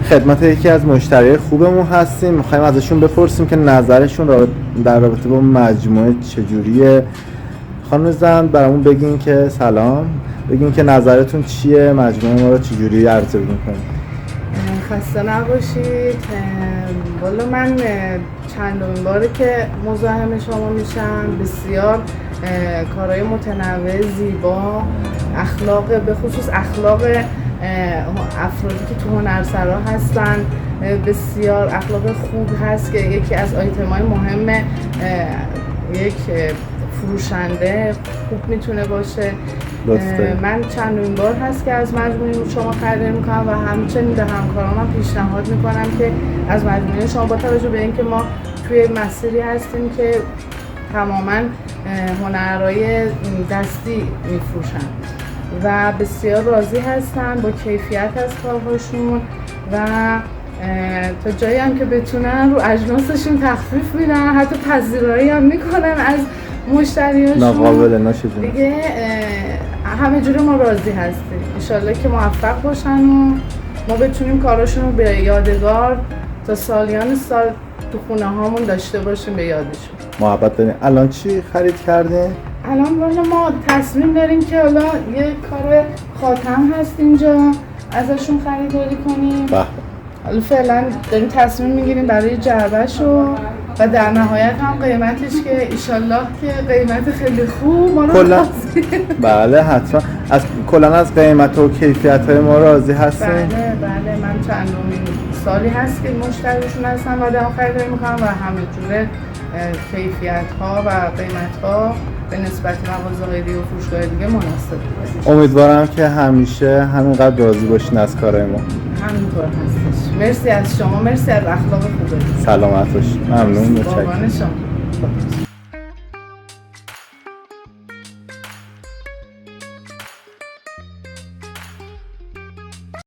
خدمت یکی از مشتری خوبمون هستیم، میخوایم ازشون بپرسیم که نظرشون در رابطه با مجموعه چجوریه. خانم زند برامون بگین که سلام، بگین که نظرتون چیه، مجموعه ما رو چجوری ارزیابی میکنید؟ خسته نباشید. والا من چندمین باره که مزاحم شما میشم. بسیار کارهای متنوع، زیبا، اخلاق، به خصوص اخلاق افرادی که تو هنرسرا هستن بسیار اخلاق خوب هست که یکی از آیتم‌های مهم یک فروشنده خوب میتونه باشه. من چندمین بار هست که از مجموعه شما خرید میکنم و همچنین به همکارانم پیشنهاد میکنم که از مجموعه شما با توجه به اینکه ما توی مسیری هستیم که تماما هنرهای دستی میفروشن و بسیار راضی هستن با کیفیت از کارهاشون و تا جایی هم که بتونن رو اجناسشون تخفیف میدن، حتی پذیرایی هم میکنن از مشتریاشون. ناقابل ناشجون دیگه همه جوره ما راضی هستیم. انشالله که موفق باشن و ما بتونیم کاراشون رو به یادگار تا سالیان سال تو خونه هامون داشته باشیم به یادشون. محبت داریم. الان چی خرید کردین؟ الان والا ما تصمیم داریم که حالا یه کار خاتم هست اینجا ازشون خریداری کنیم. حالا فعلا داریم تصمیم میگیریم برای جعبه‌ش و در نهایت هم قیمتش که ایشالله که قیمت خیلی خوب ما رو کلا بله حتما کلا از قیمت و کیفیت های ما راضی هستیم. بله من چندمین سالی هست که مشتریشون هستم و دارم خریداری میکنم و همه جوره کیفیت ها و قیمت ها به نسبت مغازه‌های دیگه و فروشگاه دیگه مناسب باشه. امیدوارم که همیشه همینقدر راضی باشین از کارهای ما. همینطور هستش. مرسی از شما، مرسی از اخلاق خوبه. سلامت باشین. ممنون. قربان شما.